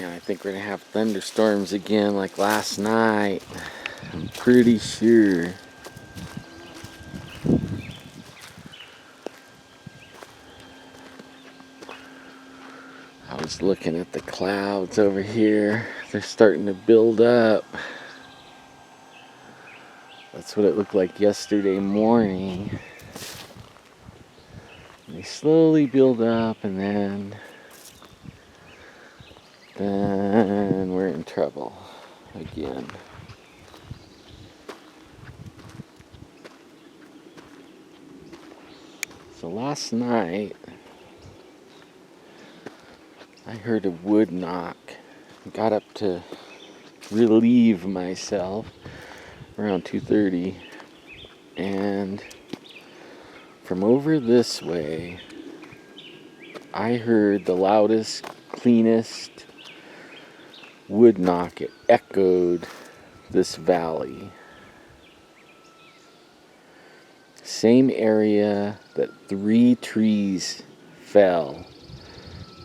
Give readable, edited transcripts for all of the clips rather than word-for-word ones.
Man, I think we're gonna have thunderstorms again like last night. I'm pretty sure. I was looking at the clouds over here. They're starting to build up. That's what it looked like yesterday morning. They slowly build up, and then we're in trouble again. So last night, I heard a wood knock. Got up to relieve myself around 2:30, and from over this way, I heard the loudest, cleanest wood knock. It echoed this valley. Same area that 3 trees fell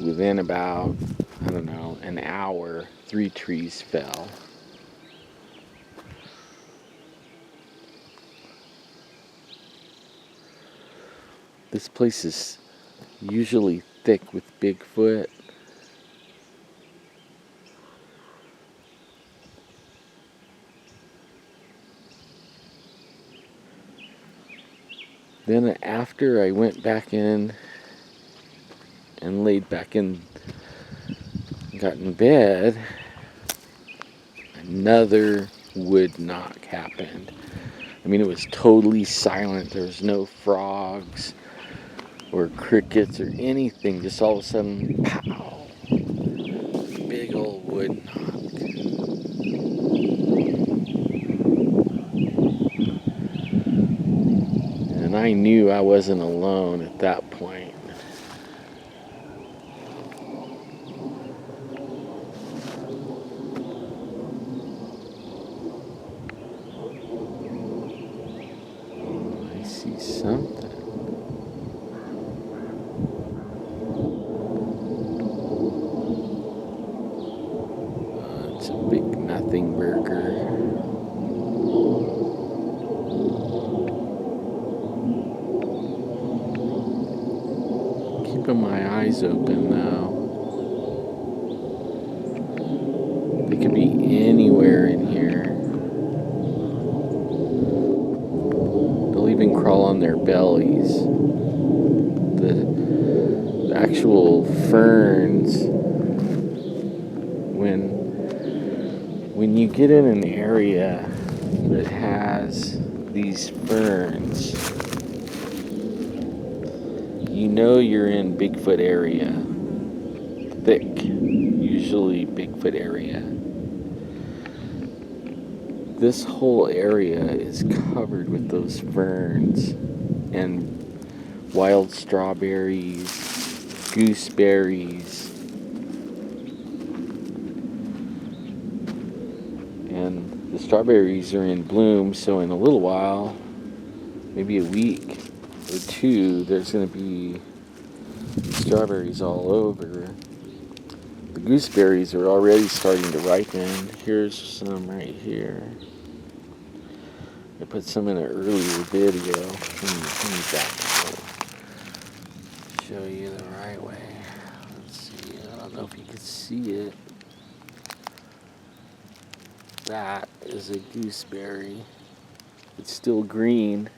within about, I don't know, an hour. 3 trees fell. This place is usually thick with Bigfoot. Then after I went back in and laid back in, got in bed, another wood knock happened. I mean, it was totally silent. There was no frogs or crickets or anything. Just all of a sudden, pow! Big old wood knock. And I knew I wasn't alone at that point. I see something. It's a big nothing burger. Keeping my eyes open though. They could be anywhere in here. They'll even crawl on their bellies. The actual ferns, when you get in an area that has these ferns, you know you're in Bigfoot area. Thick, usually Bigfoot area. This whole area is covered with those ferns and wild strawberries, gooseberries, and the strawberries are in bloom, so in a little while, maybe a week or 2, there's going to be strawberries all over. The gooseberries are already starting to ripen. Here's some right here. I put some in an earlier video. Let me back up. Show you the right way. Let's see. I don't know if you can see it. That is a gooseberry. It's still green,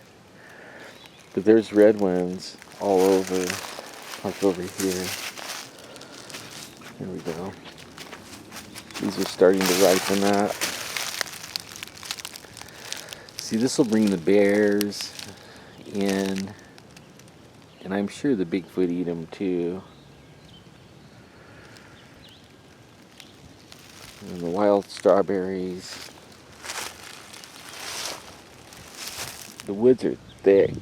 but there's red ones all over, like over here. There we go. These are starting to ripen up. See, this will bring the bears in, and I'm sure the Bigfoot eat them too. And the wild strawberries. The woods are thick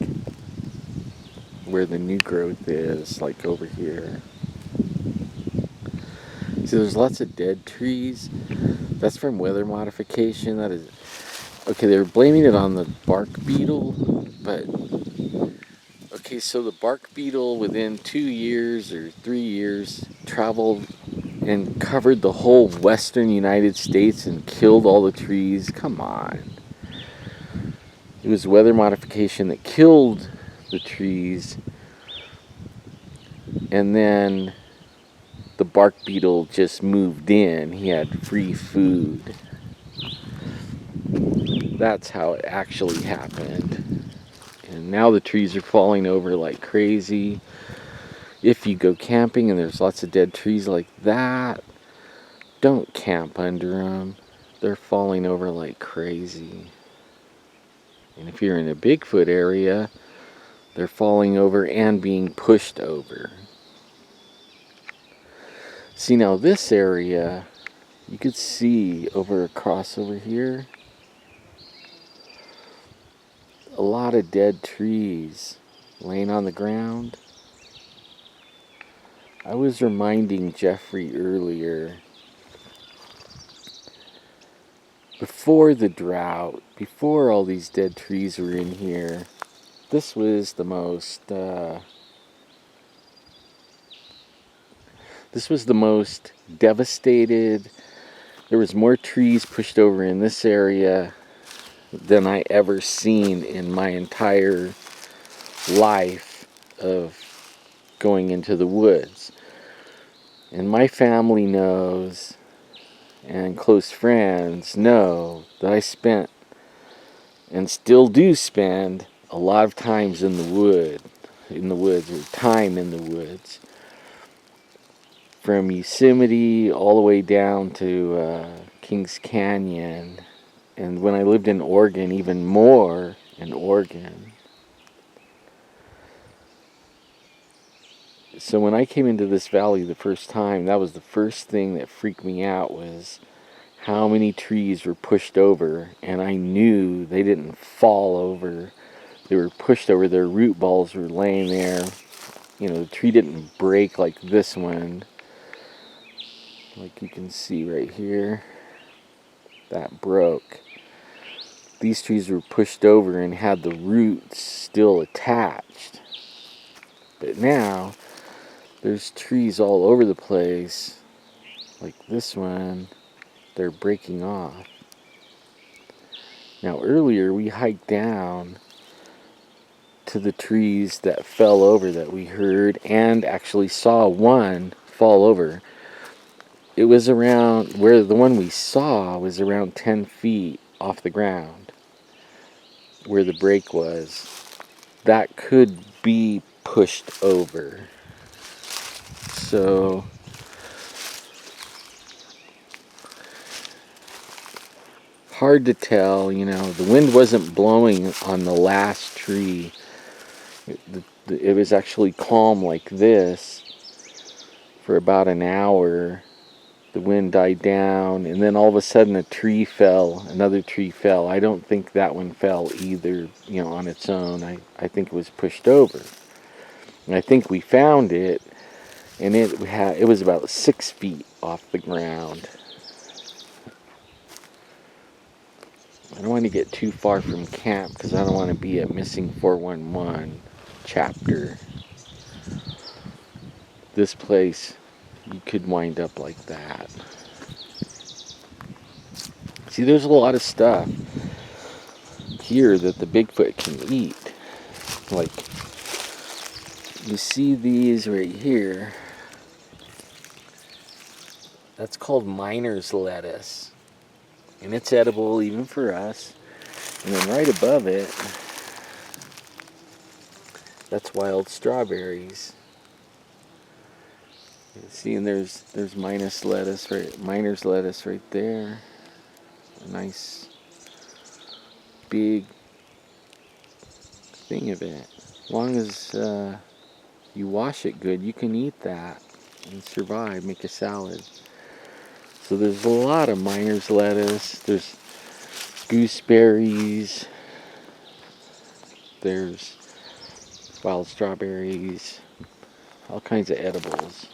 where the new growth is, like over here. See, there's lots of dead trees. That's from weather modification. That is... Okay, they were blaming it on the bark beetle, but... Okay, so the bark beetle within 2 years or 3 years traveled and covered the whole western United States and killed all the trees. Come on. It was weather modification that killed the trees, and then the bark beetle just moved in. He had free food. That's how it actually happened. And now the trees are falling over like crazy. If you go camping and there's lots of dead trees like that, don't camp under them. They're falling over like crazy. And if you're in a Bigfoot area, they're falling over and being pushed over. See, now this area, you could see across over here, a lot of dead trees laying on the ground. I was reminding Jeffrey earlier, before the drought, before all these dead trees were in here, this was the most devastated. There was more trees pushed over in this area than I ever seen in my entire life of going into the woods. And my family knows, and close friends know, that I spent and still do spend a lot of times in the woods, or time in the woods. From Yosemite all the way down to Kings Canyon. And when I lived in Oregon, even more in Oregon. So when I came into this valley the first time, that was the first thing that freaked me out, was how many trees were pushed over. And I knew they didn't fall over. They were pushed over. Their root balls were laying there. You know, the tree didn't break like this one. Like you can see right here. That broke. These trees were pushed over and had the roots still attached. But now, there's trees all over the place. Like this one, they're breaking off. Now earlier we hiked down to the trees that fell over that we heard, and actually saw one fall over. It was around, where the one we saw was around 10 feet off the ground, where the break was. That could be pushed over. So hard to tell, you know. The wind wasn't blowing on the last tree. It was actually calm like this for about an hour. The wind died down, and then all of a sudden a tree fell. Another tree fell. I don't think that one fell either, you know, on its own. I think it was pushed over. And I think we found it, and it was about 6 feet off the ground. I don't want to get too far from camp because I don't want to be a missing 411 chapter. This place, you could wind up like that. See, there's a lot of stuff here that the Bigfoot can eat. Like, you see these right here. That's called miner's lettuce. And it's edible even for us. And then right above it, that's wild strawberries. See, and there's miner's lettuce right there. A nice big thing of it. As long as you wash it good, you can eat that and survive, make a salad. So there's a lot of miner's lettuce. There's gooseberries. There's wild strawberries. All kinds of edibles.